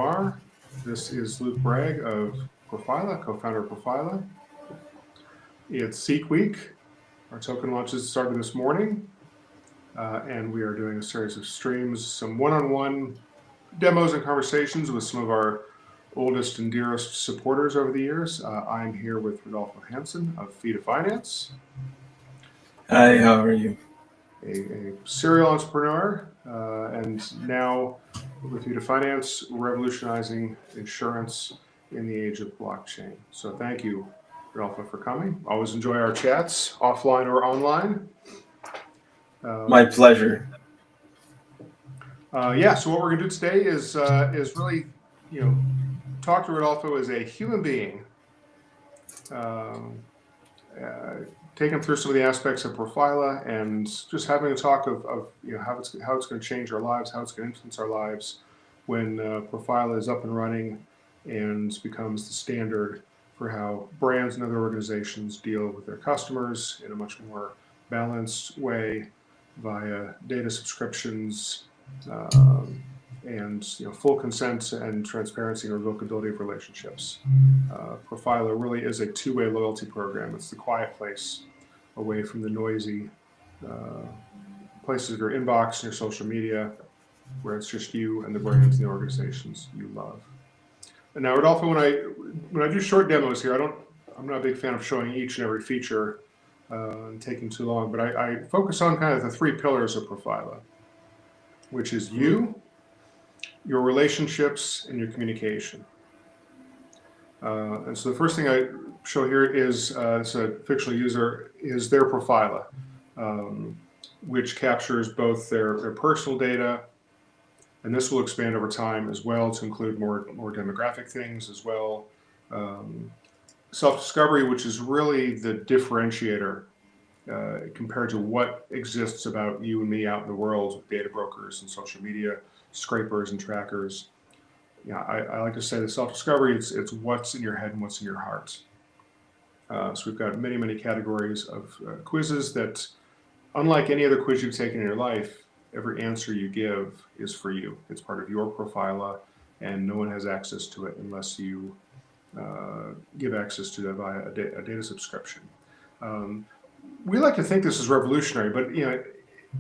Entrepreneur. This is Luke Bragg of Profila, co-founder of Profila. It's Seek Week. Our token launches started this morning, and we are doing a series of streams, some one-on-one demos and conversations with some of our oldest and dearest supporters over the years. I'm here with Rodolfo Hansen of Fida Finance. Hi, how are you? A serial entrepreneur, and now with Fida Finance, revolutionizing insurance in the age of blockchain. So thank you, Rodolfo, for coming. Always enjoy our chats, offline or online. My pleasure. Yeah. So what we're gonna do today is really, talk to Rodolfo as a human being. Take them through some of the aspects of Profila and just having a talk of how it's going to change our lives, how it's going to influence our lives when Profila is up and running and becomes the standard for how brands and other organizations deal with their customers in a much more balanced way via data subscriptions and full consent and transparency and revocability of relationships. Profila really is a two-way loyalty program. It's the quiet place away from the noisy places of your inbox and your social media, where it's just you and the brands and the organizations you love. And now, Rodolfo, when I do short demos here, I'm not a big fan of showing each and every feature and taking too long, but I focus on kind of the three pillars of Profila, which is you, your relationships, and your communication. And so the first thing I show here is it's a fictional user is their Profila, which captures both their personal data, and this will expand over time as well to include more demographic things as well. Self-discovery, which is really the differentiator compared to what exists about you and me out in the world with data brokers and social media scrapers and trackers. I like to say the self-discovery, it's what's in your head and what's in your heart. So we've got many categories of quizzes that, unlike any other quiz you've taken in your life, every answer you give is for you. It's part of your Profila, and no one has access to it unless you give access to that via a data subscription. We like to think this is revolutionary, but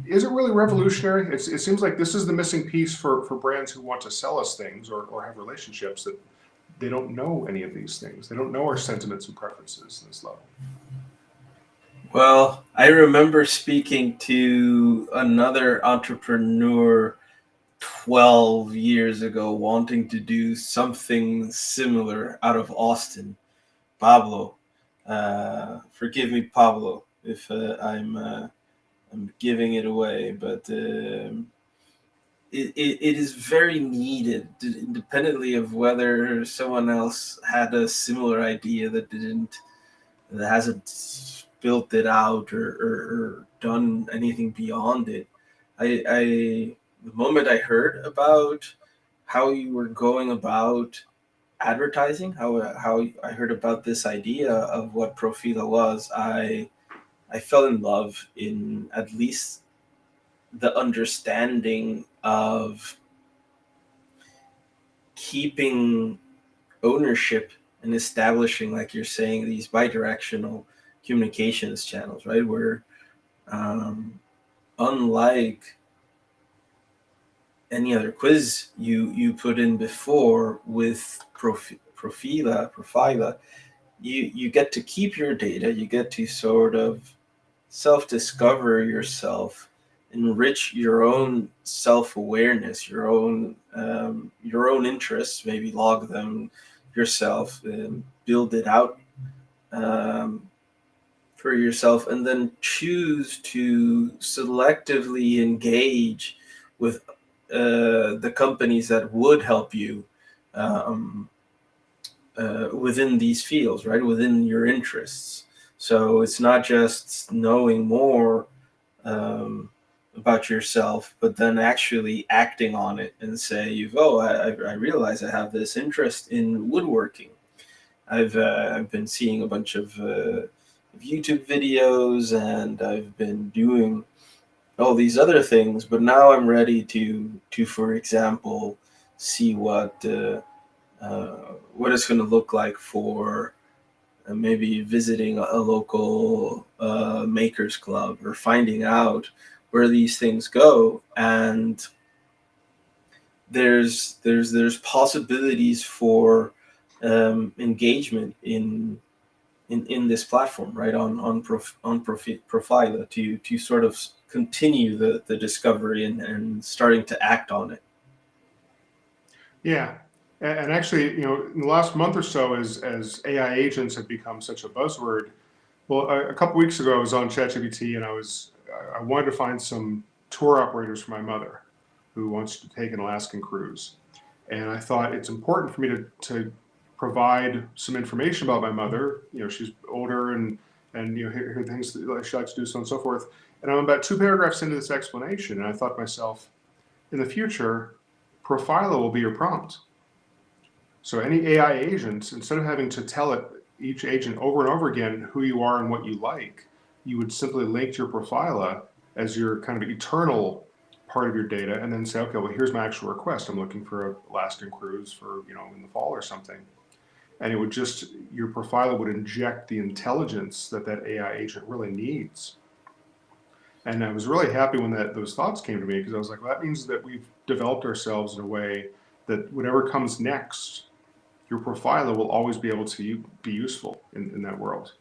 is it really revolutionary? It seems like this is the missing piece for brands who want to sell us things or have relationships, that they don't know any of these things. They don't know our sentiments and preferences in this level. Well, I remember speaking to another entrepreneur 12 years ago wanting to do something similar out of Austin. Pablo. Forgive me, Pablo, if I'm giving it away, but it is very needed, independently of whether someone else had a similar idea that hasn't built it out or done anything beyond it. The moment I heard about how you were going about advertising, how I heard about this idea of what Profila was, I fell in love in at least the understanding of keeping ownership and establishing, like you're saying, these bidirectional communications channels, right? Where unlike any other quiz you put in before with Profila, you get to keep your data, you get to sort of self-discover yourself, enrich your own self-awareness, your own interests, maybe log them yourself, and build it out for yourself, and then choose to selectively engage with the companies that would help you within these fields, right? Within your interests. So it's not just knowing more about yourself, but then actually acting on it and say, I realize I have this interest in woodworking. I've been seeing a bunch of YouTube videos, and I've been doing all these other things, but now I'm ready to, for example, see what it's going to look like for maybe visiting a local makers club, or finding out where these things go. And there's possibilities for engagement in this platform, right? On Profila, to sort of continue the discovery and starting to act on it. Yeah. And actually, in the last month or so, as AI agents have become such a buzzword, well, a couple weeks ago, I was on ChatGPT and I wanted to find some tour operators for my mother who wants to take an Alaskan cruise. And I thought it's important for me to provide some information about my mother. She's older, and here things that she likes to do, so on and so forth. And I'm about 2 paragraphs into this explanation, and I thought to myself, in the future, Profila will be your prompt. So any AI agent, instead of having to tell each agent over and over again who you are and what you like, you would simply link to your Profila as your kind of eternal part of your data, and then say, okay, well, here's my actual request. I'm looking for a Alaskan cruise for, in the fall or something. And your Profila would inject the intelligence that AI agent really needs. And I was really happy when those thoughts came to me, because I was like, well, that means that we've developed ourselves in a way that whatever comes next, your Profila will always be able to be useful in that world.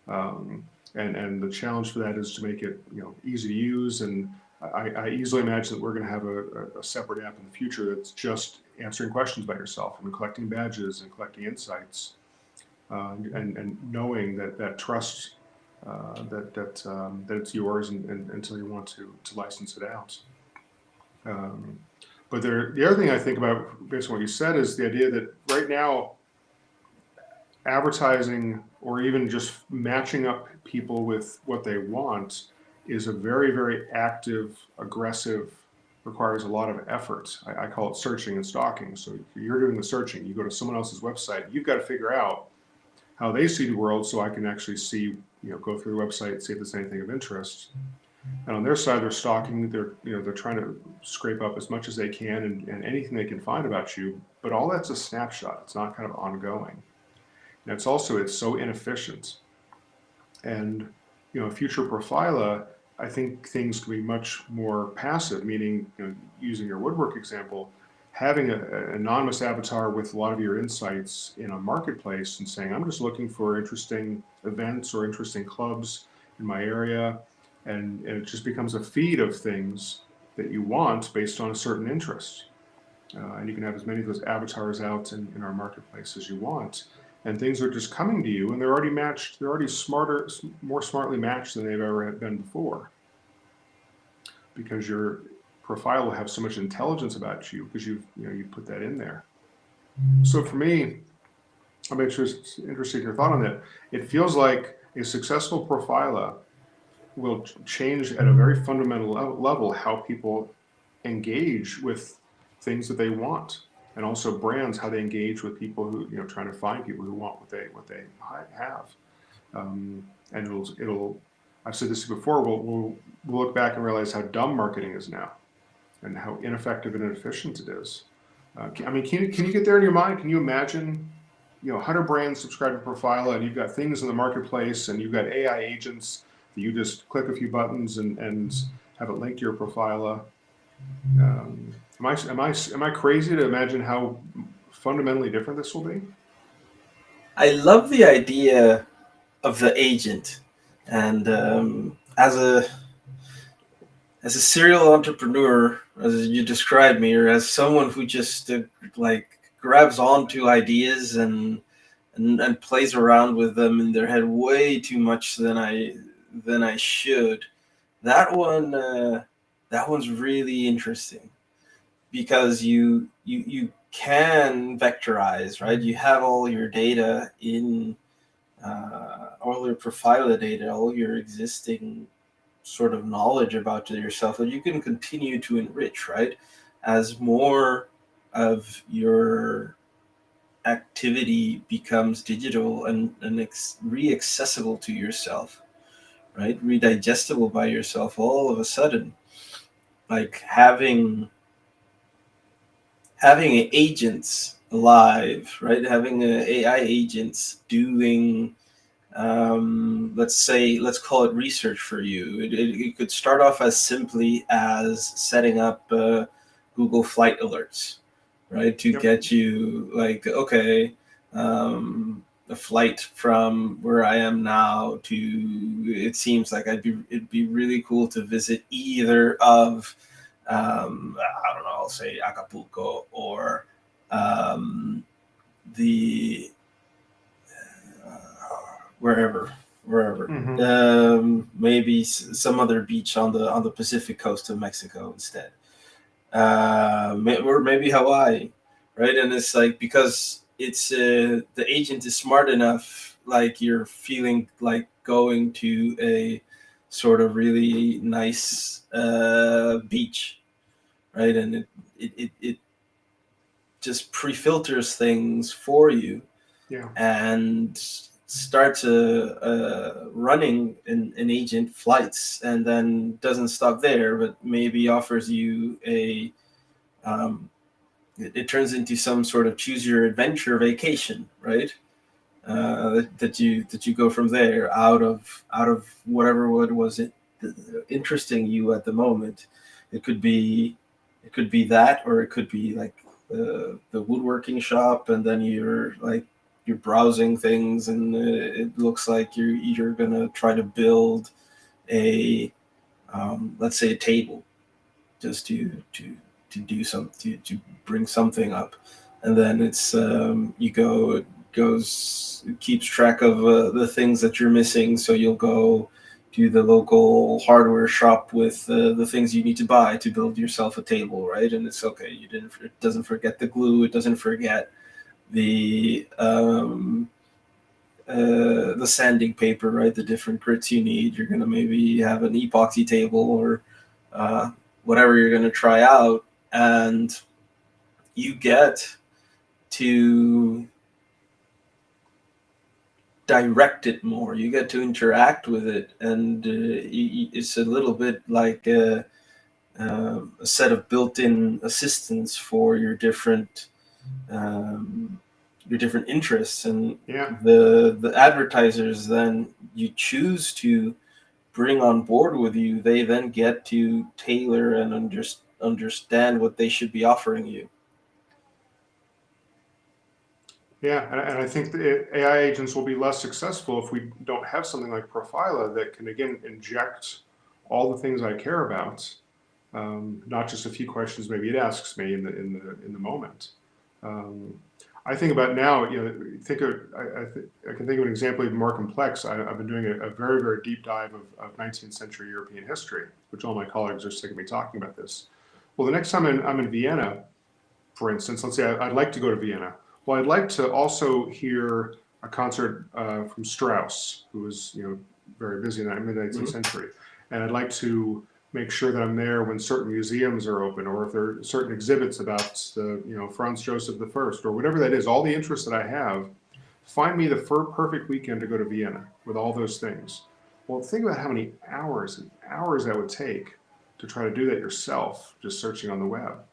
And the challenge for that is to make it easy to use. And I easily imagine that we're going to have a separate app in the future that's just answering questions about yourself and collecting badges and collecting insights, and knowing that trust, that it's yours, and until you want to license it out. But the other thing I think about, based on what you said, is the idea that right now, advertising, or even just matching up people with what they want, is a very, very active, aggressive, requires a lot of effort. I call it searching and stalking. So if you're doing the searching, you go to someone else's website, you've got to figure out how they see the world, so I can actually see, go through the website, see if there's anything of interest. And on their side, they're stalking. They're trying to scrape up as much as they can, and anything they can find about you. But all that's a snapshot. It's not kind of ongoing. And it's so inefficient. And future Profila, I think things can be much more passive. Meaning, using your woodwork example, having an anonymous avatar with a lot of your insights in a marketplace, and saying, I'm just looking for interesting events or interesting clubs in my area. And it just becomes a feed of things that you want based on a certain interest. And you can have as many of those avatars out in our marketplace as you want. And things are just coming to you, and they're already matched. They're already more smartly matched than they've ever been before. Because your Profile will have so much intelligence about you, because you put that in there. So for me, I'm interested in your thought on that. It feels like a successful Profila will change at a very fundamental level how people engage with things that they want, and also brands, how they engage with people who, trying to find people who want what they have. And it'll I've said this before, we'll look back and realize how dumb marketing is now, and how ineffective and inefficient it is. Can you get there in your mind? Can you imagine 100 brands subscribe to Profile, and you've got things in the marketplace, and you've got AI agents that you just click a few buttons and have it linked to your Profile? Am I crazy to imagine how fundamentally different this will be? I love the idea of the agent, and as a serial entrepreneur, as you described me, or as someone who just grabs onto ideas and plays around with them in their head way too much than I should. That one's really interesting, because you can vectorize, right? You have all your data in all your Profila data, all your existing sort of knowledge about yourself that you can continue to enrich, right? As more of your activity becomes digital and re-accessible to yourself, right? Redigestible by yourself, all of a sudden, like having having agents live, right? Having AI agents doing, let's call it research for you. It could start off as simply as setting up Google flight alerts, right? To Yep. get you like, okay, a flight from where I am now to, it seems like it'd be really cool to visit either of, I don't know, I'll say Acapulco or um, the wherever, wherever. Hmm. Maybe some other beach on the Pacific coast of Mexico instead, or maybe Hawaii, right? And it's like, because it's the agent is smart enough, like you're feeling like going to a sort of really nice beach, right? And it just pre-filters things for you Yeah. and starts running an agent flights, and then doesn't stop there, but maybe offers you a it turns into some sort of choose your adventure vacation, right? That you go from there, out of whatever what was it interesting you at the moment. It could be that, or it could be like the woodworking shop, and then you're browsing things, and it looks like you're gonna try to build a let's say a table, just to do some to bring something up, and then it's you go it goes it keeps track of the things that you're missing, so you'll go to the local hardware shop with the things you need to buy to build yourself a table, right? And it's okay, it doesn't forget the glue, it doesn't forget the sanding paper, right? The different grits you need. You're gonna maybe have an epoxy table, or uh, whatever you're gonna try out, and you get to direct it more. You get to interact with it, and it's a little bit like a set of built-in assistants for um, your different interests, and Yeah. the advertisers then you choose to bring on board with you, they then get to tailor and understand what they should be offering you. Yeah, and I think the AI agents will be less successful if we don't have something like Profila that can again inject all the things I care about, not just a few questions maybe it asks me in the moment. Um, I think about now, think of I can think of an example even more complex. I've been doing a very very deep dive of 19th century European history, which all my colleagues are sick of me talking about this. Well, the next time I'm in Vienna, for instance, let's say I'd like to go to Vienna. Well, I'd like to also hear a concert from Strauss, who was very busy in the mid 19th Mhm. century, and I'd like to make sure that I'm there when certain museums are open, or if there are certain exhibits about the Franz Joseph I, or whatever that is. All the interests that I have, find me the perfect weekend to go to Vienna with all those things. Well, think about how many hours and hours that would take to try to do that yourself, just searching on the web.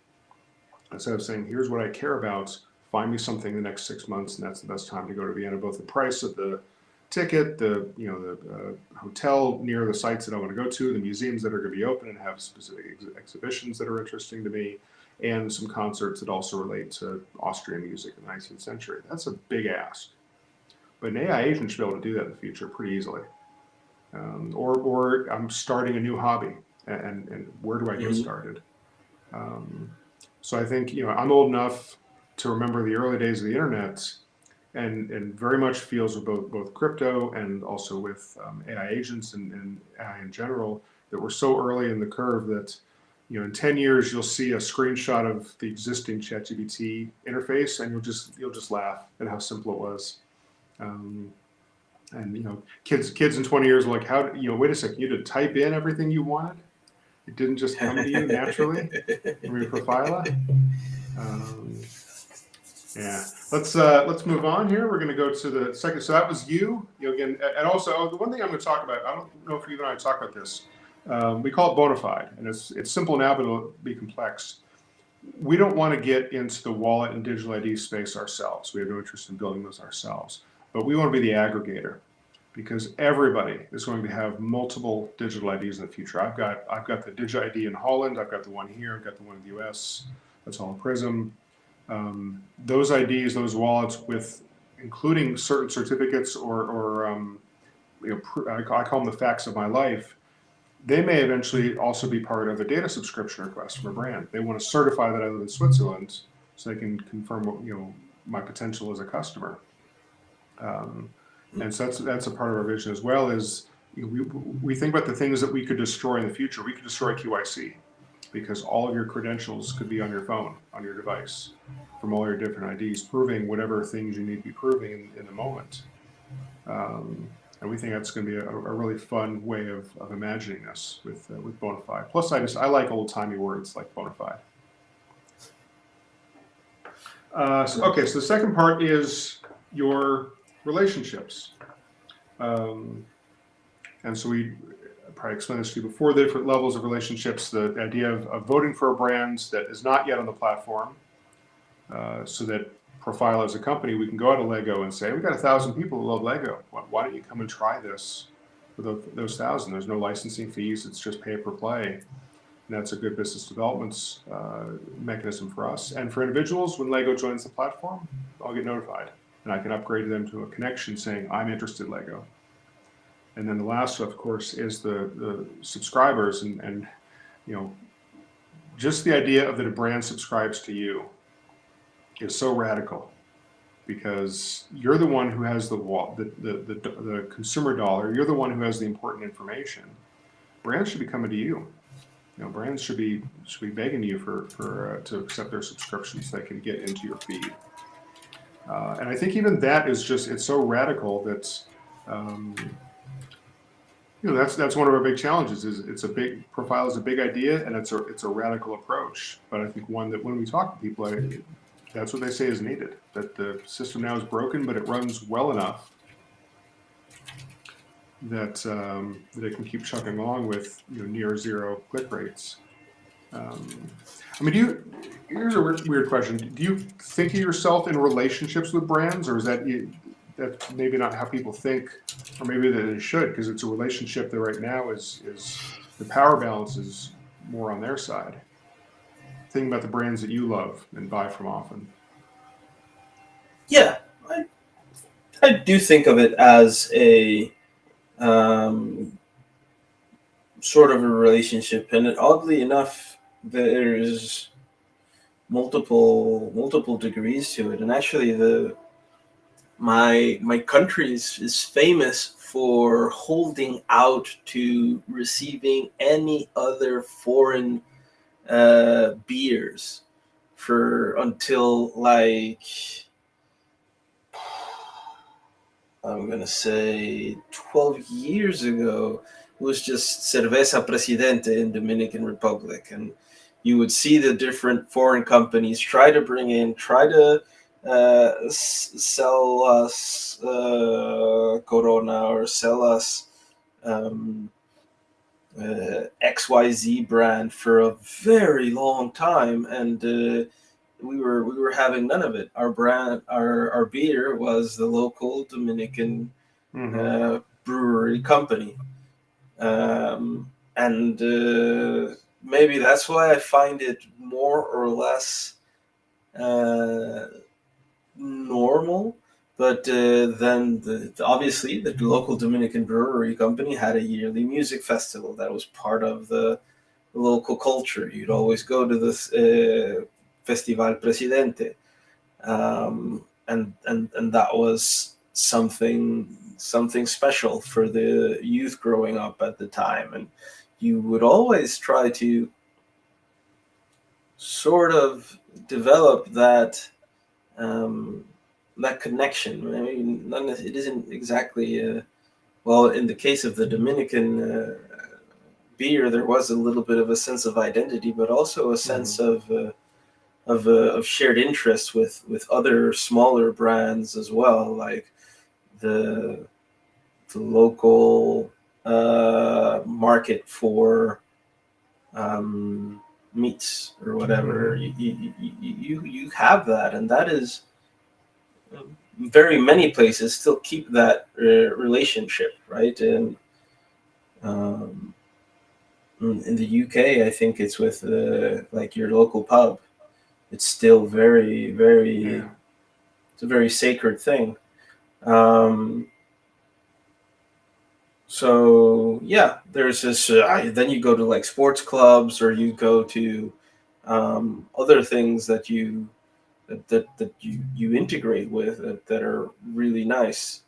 Instead of saying, here's what I care about, find me something the next 6 months, and that's the best time to go to Vienna. Both the price of the ticket, the hotel near the sites that I want to go to, the museums that are going to be open and have specific exhibitions that are interesting to me, and some concerts that also relate to Austrian music in the 19th century. That's a big ask. But an AI agent should be able to do that in the future pretty easily. Or I'm starting a new hobby, and where do I get Mhm. started? Um, so I think I'm old enough to remember the early days of the internet, and very much feels with both crypto and also with AI agents and AI in general, that we're so early in the curve that in 10 years you'll see a screenshot of the existing ChatGPT interface, and you'll just laugh at how simple it was. Um, and kids in 20 years are like, how wait a second, you had to type in everything you wanted. It didn't just come to you naturally from your Profila. Um, yeah, let's move on here. We're going to go to the second. So that was again, and also the one thing I'm going to talk about. I don't know if you and I talk about this. We call it bona fide, and it's simple now, but it'll be complex. we don't want to get into the wallet and digital ID space ourselves. We have no interest in building those ourselves, but we want to be the aggregator, because everybody is going to have multiple digital IDs in the future. I've got the digital ID in Holland. I've got the one here. I've got the one in the US. That's all in Prism. Those IDs, those wallets, with including certain certificates or I call them the facts of my life. They may eventually also be part of a data subscription request from a brand. They want to certify that I live in Switzerland, so they can confirm my potential as a customer. And so that's a part of our vision as well. Is we think about the things that we could destroy in the future. We could destroy QIC, because all of your credentials could be on your phone, on your device, from all your different IDs, proving whatever things you need to be proving in the moment. And we think that's going to be a really fun way of imagining this with Bonafide. Plus, I like old timey words like Bonafide. So the second part is your relationships. And so we probably explained this to you before, the different levels of relationships, the idea of voting for a brand that is not yet on the platform, so that Profila as a company, we can go out to Lego and say, we've got 1,000 people who love Lego. Why don't you come and try this for those 1,000? There's no licensing fees. It's just pay per play. And that's a good business development mechanism for us. And for individuals, when Lego joins the platform, I'll get notified. And I can upgrade them to a connection saying, I'm interested in Lego. And then the last, of course, is the subscribers. And just the idea of that a brand subscribes to you is so radical, because you're the one who has the consumer dollar. You're the one who has the important information. Brands should be coming to you. Brands should be begging you to accept their subscriptions so they can get into your feed. And I think even that is it's so radical that that's one of our big challenges. Profile is a big idea, and it's a radical approach. But I think one that when we talk to people, that's what they say is needed. That the system now is broken, but it runs well enough that it can keep chugging along with near zero click rates. Here's a weird question. Do you think of yourself in relationships with brands, or is that's maybe not how people think, or maybe that it should, because it's a relationship that right now is the power balance is more on their side. Think about the brands that you love and buy from often. Yeah, I do think of it as a sort of a relationship, and oddly enough, there's multiple degrees to it. And actually, my country is famous for holding out to receiving any other foreign beers until I'm gonna say 12 years ago. It was just Cerveza Presidente in Dominican Republic, and you would see the different foreign companies try to sell us Corona, or sell us XYZ brand for a very long time, and we were having none of it. Our brand, our beer was the local Dominican brewery company, and maybe that's why I find it more or less normal. But then obviously the local Dominican brewery company had a yearly music festival that was part of the local culture. You'd always go to this Festival Presidente, and that was something special for the youth growing up at the time. And you would always try to sort of develop that connection. I mean, it isn't exactly well, in the case of the Dominican beer, there was a little bit of a sense of identity, but also a sense of shared interest with other smaller brands as well, like the local market for meets or whatever, you have that, and that is very many places still keep that relationship, right? And um, in the UK, I think it's with like your local pub. It's still very, very. Yeah. It's a very sacred thing. Um, so yeah, there's this. Then you go to like sports clubs, or you go to other things that you integrate with that are really nice.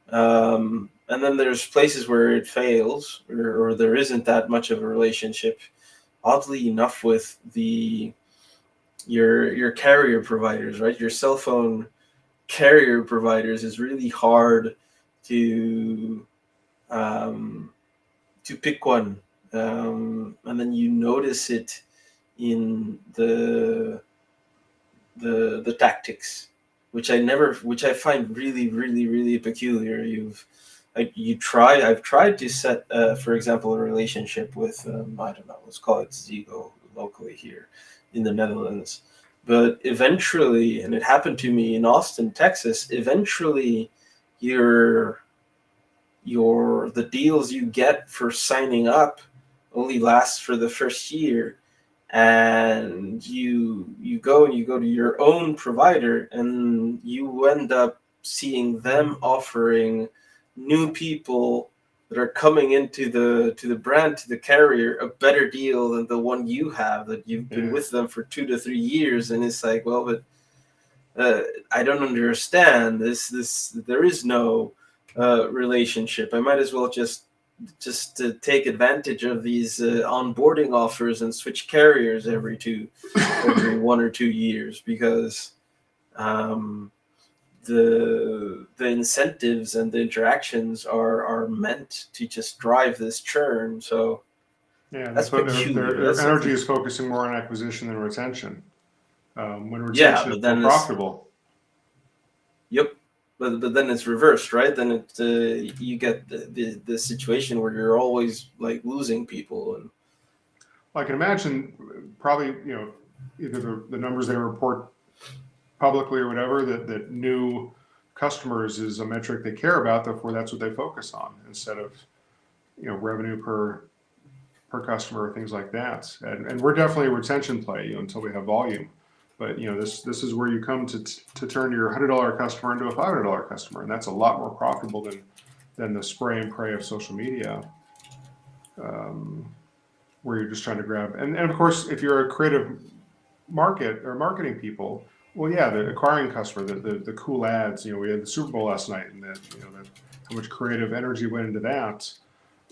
And then there's places where it fails, or there isn't that much of a relationship. Oddly enough, with your carrier providers, right? Your cell phone carrier providers is really hard to um, to pick one, and then you notice it in the tactics, which I find really, really, really peculiar. I've tried to set, for example, a relationship with, I don't know, let's call it Zigo locally here in the Netherlands. But eventually, and it happened to me in Austin, Texas, eventually your the deals you get for signing up only lasts for the first year, and you go to your own provider, and you end up seeing them offering new people that are coming into the brand, to the carrier, a better deal than the one you have, that you've been Yeah. with them for 2 to 3 years. And it's like, well, but I don't understand this. There is no relationship. I might as well just to take advantage of these onboarding offers and switch carriers every 1 or 2 years, because um, the incentives and the interactions are meant to just drive this churn. So Yeah, that's peculiar. their That's energy something. is focusing more on acquisition than retention. When Yeah, retention is but more then it's profitable. yep. But then it's reversed, right? Then you get the situation where you're always like losing people. And I can imagine probably, either the numbers they report publicly or whatever, that new customers is a metric they care about, therefore that's what they focus on instead of, revenue per customer or things like that. And we're definitely a retention play, until we have volume. But this is where you come to turn your $100 customer into a $500 customer, and that's a lot more profitable than the spray and pray of social media, where you're just trying to grab. And of course, if you're a creative market or marketing people, well, yeah, the acquiring customer, the cool ads. We had the Super Bowl last night, and that how much creative energy went into that.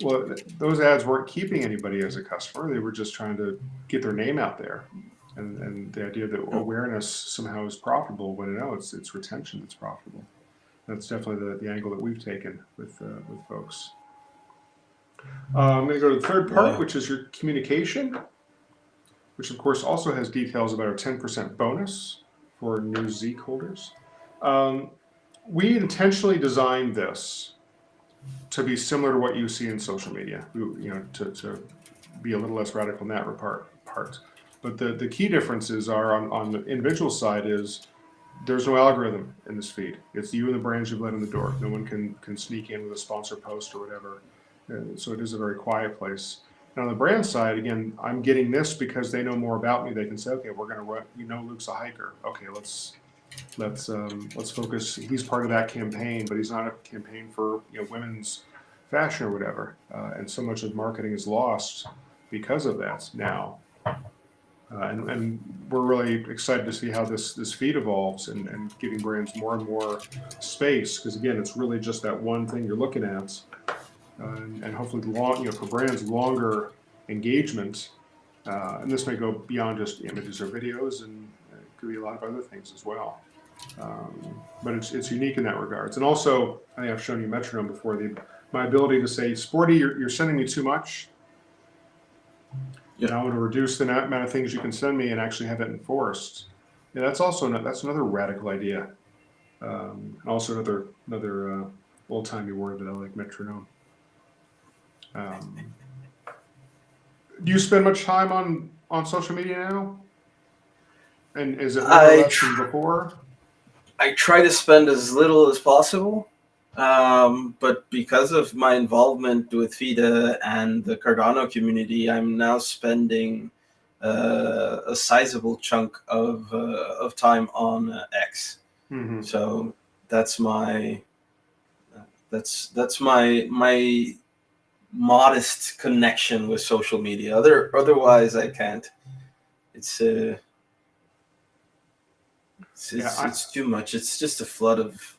Well, those ads weren't keeping anybody as a customer. They were just trying to get their name out there. And the idea that awareness somehow is profitable, when no, it's retention that's profitable. That's definitely the angle that we've taken with folks. I'm going to go to the third part, yeah, which is your communication, which of course also has details about our 10% bonus for new Zeek holders. Um, we intentionally designed this to be similar to what you see in social media, to be a little less radical in that part. But the key differences are on the individual side is there's no algorithm in this feed. It's you and the brands you've let in the door. No one can sneak in with a sponsor post or whatever. So it is a very quiet place. And on the brand side, again, I'm getting this because they know more about me. They can say, okay, we're going to run. Luke's a hiker. Okay, let's focus. He's part of that campaign, but he's not a campaign for women's fashion or whatever. And so much of marketing is lost because of that now. And we're really excited to see how this feed evolves, and giving brands more and more space, because again, it's really just that one thing you're looking at, and hopefully for brands, longer engagement. And this may go beyond just images or videos, and it could be a lot of other things as well. But it's unique in that regards. And also, I think I've shown you metronome before. My ability to say, Sporty, you're sending me too much. yeah. And I want to reduce the amount of things you can send me and actually have it enforced. Yeah, that's another radical idea. Also another old timey word that I like, metronome. Do you spend much time on on social media now? And is it more or I less than tr- before? I try to spend as little as possible, but because of my involvement with Fida and the Cardano community, I'm now spending a sizable chunk of time on X. Hmm. So that's my that's my modest connection with social media. Otherwise, I can't. It's Yeah, it's too much. It's just a flood of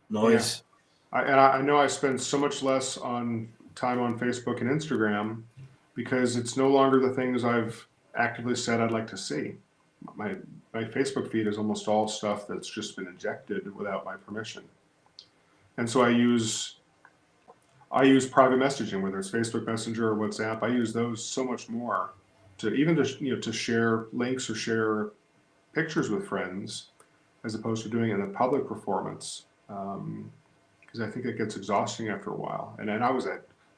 yeah. noise. I know I spend so much less on time on Facebook and Instagram because it's no longer the things I've actively said I'd like to see. My my Facebook feed is almost all stuff that's just been injected without my permission. And so I use private messaging, whether it's Facebook Messenger or WhatsApp. I use those so much more to even to share links or share pictures with friends as opposed to doing it in a public performance. Because I think it gets exhausting after a while. And then I mean,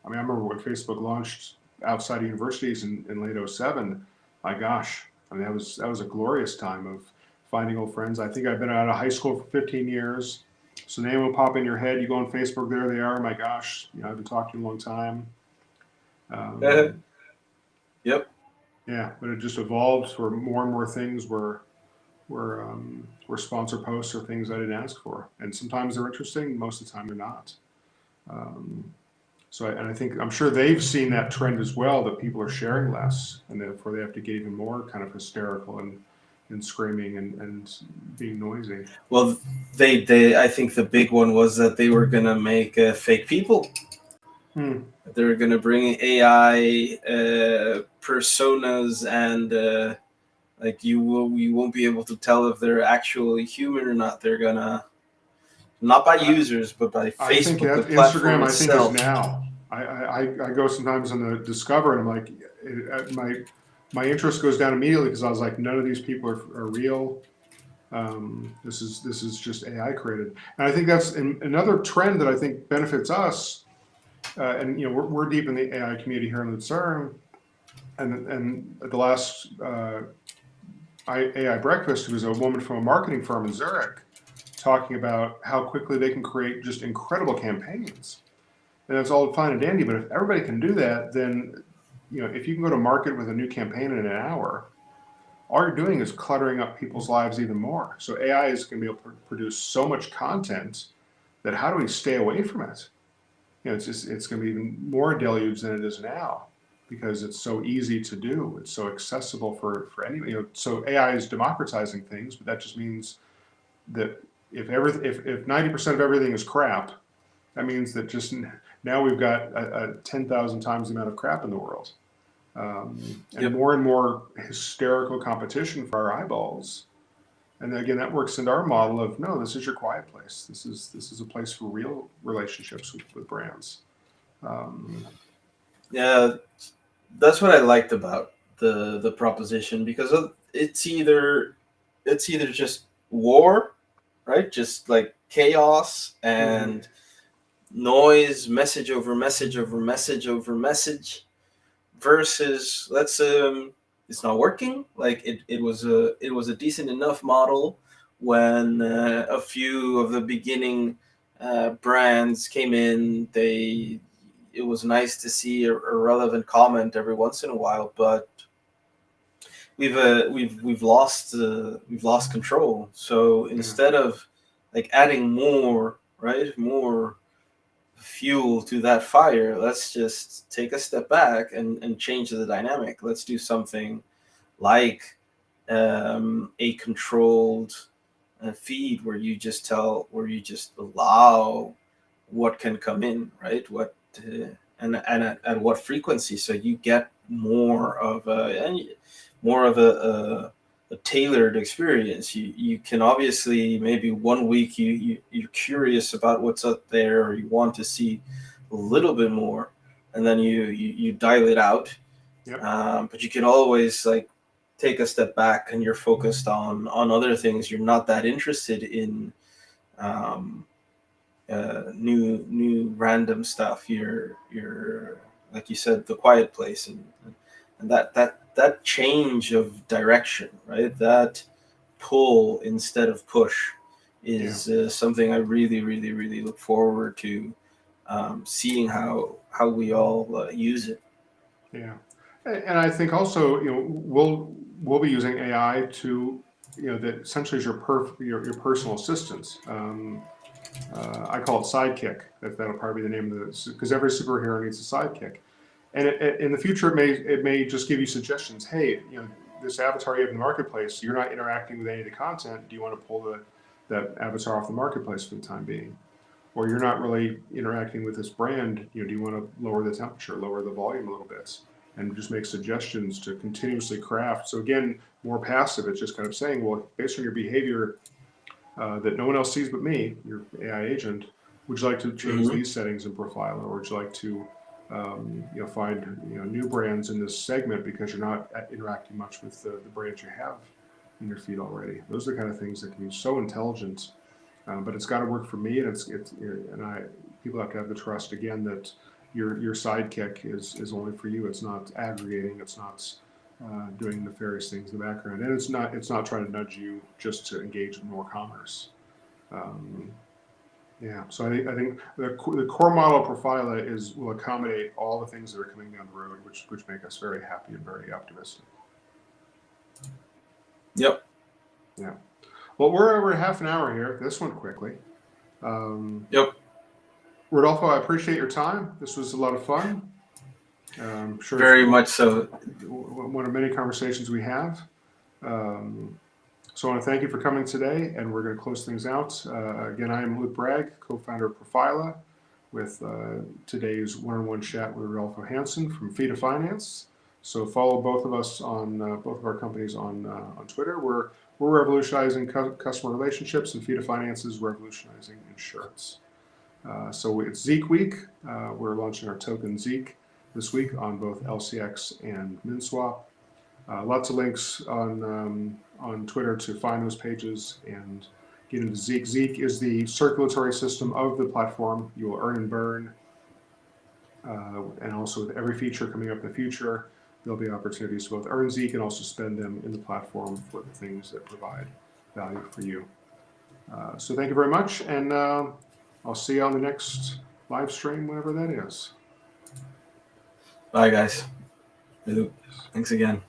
I remember when Facebook launched outside of universities in late '07. My gosh, I mean, that was a glorious time of finding old friends. I think I've been out of high school for 15 years. So name will pop in your head. You go on Facebook, there they are. My gosh, I've been talking to you a long time. Um, Yep. yeah, but it just evolved where more and more things were sponsor posts or things I didn't ask for, and sometimes they're interesting. Most of the time, they're not. Um, and I think I'm sure they've seen that trend as well, that people are sharing less, and therefore they have to get even more kind of hysterical and screaming and being noisy. Well, they I think the big one was that they were gonna make fake people. Hmm. They were gonna bring AI personas, and like you won't be able to tell if they're actually human or not. They're gonna, not by I, users, but by I think Facebook, the that platform Instagram, I think, is itself. now. I go sometimes on the Discover, and I'm like, my interest goes down immediately because I was like, none of these people are real. This is just AI created, and I think that's another trend that I think benefits us. And we're deep in the AI community here in Lucerne, and at the last AI breakfast, it was a woman from a marketing firm in Zurich talking about how quickly they can create just incredible campaigns. And it's all fine and dandy, but if everybody can do that, then if you can go to market with a new campaign in an hour, all you're doing is cluttering up people's lives even more. So AI is going to be able to produce so much content that how do we stay away from it? It's going to be even more a deluge than it is now because it's so easy to do. It's so accessible for anyone. So AI is democratizing things, but that just means that if 90% of everything is crap, that means that just now we've got a 10,000 times the amount of crap in the world, Yep. and more hysterical competition for our eyeballs. And then again, that works into our model of no, this is your quiet place. This is a place for real relationships with brands. Um, Yeah, that's what I liked about the proposition, because it's either just war, right? Just like chaos mhm. and noise, message over message over message over message, versus it's not working. Like it was a decent enough model when a few of the beginning brands came in. It was nice to see a relevant comment every once in a while, but we've lost control. So Yeah, instead of like adding more, right, more fuel to that fire, let's just take a step back and change the dynamic. Let's do something like a controlled feed where you just allow what can come in, right? And at what frequency, so you get more of a tailored experience. You can obviously, maybe one week you're curious about what's up there, or you want to see a little bit more, and then you dial it out. yep, But you can always like take a step back, and you're focused on other things. You're not that interested in um, new random stuff. You're like you said, the quiet place, and And that change of direction, right? That pull instead of push is something I really, really, really look forward to seeing how we all use it. Yeah, and I think also, we'll be using AI to, that essentially is your personal assistant. I call it sidekick. That'll probably be the name of this, because every superhero needs a sidekick. And in the future, it may just give you suggestions. Hey, this avatar you have in the marketplace, you're not interacting with any of the content. Do you want to pull that avatar off the marketplace for the time being? Or you're not really interacting with this brand. Do you want to lower the temperature, lower the volume a little bit, and just make suggestions to continuously craft? So again, more passive. It's just kind of saying, well, based on your behavior that no one else sees but me, your AI agent, would you like to change these settings in Profila, or would you like to find new brands in this segment because you're not interacting much with the brands you have in your feed already? Those are the kind of things that can be so intelligent, but it's got to work for me, and people have to have the trust again that your sidekick is only for you. It's not aggregating. It's not doing nefarious things in the background, and it's not trying to nudge you just to engage in more commerce. Yeah, so I think the core model of Profila will accommodate all the things that are coming down the road, which make us very happy and very optimistic. Yep. Yeah. Well, we're over half an hour here. This went quickly. Yep. Rodolfo, I appreciate your time. This was a lot of fun. I'm sure very much so. One of many conversations we have. So I want to thank you for coming today, and we're going to close things out. Again, I am Luke Bragg, co-founder of Profila, with today's one-on-one chat with Rodolfo Hansen from Fida Finance. So follow both of us on both of our companies on Twitter. We're revolutionizing customer relationships, and Fida Finance is revolutionizing insurance. So it's Zeek Week. We're launching our token Zeek this week on both LCX and MinSwap. Lots of links on Twitter to find those pages and get into Zeek. Zeek is the circulatory system of the platform. You will earn and burn, and also with every feature coming up in the future, there'll be opportunities to both earn Zeek and also spend them in the platform for the things that provide value for you. So thank you very much, and I'll see you on the next live stream, whenever that is. Bye, guys. Thanks again.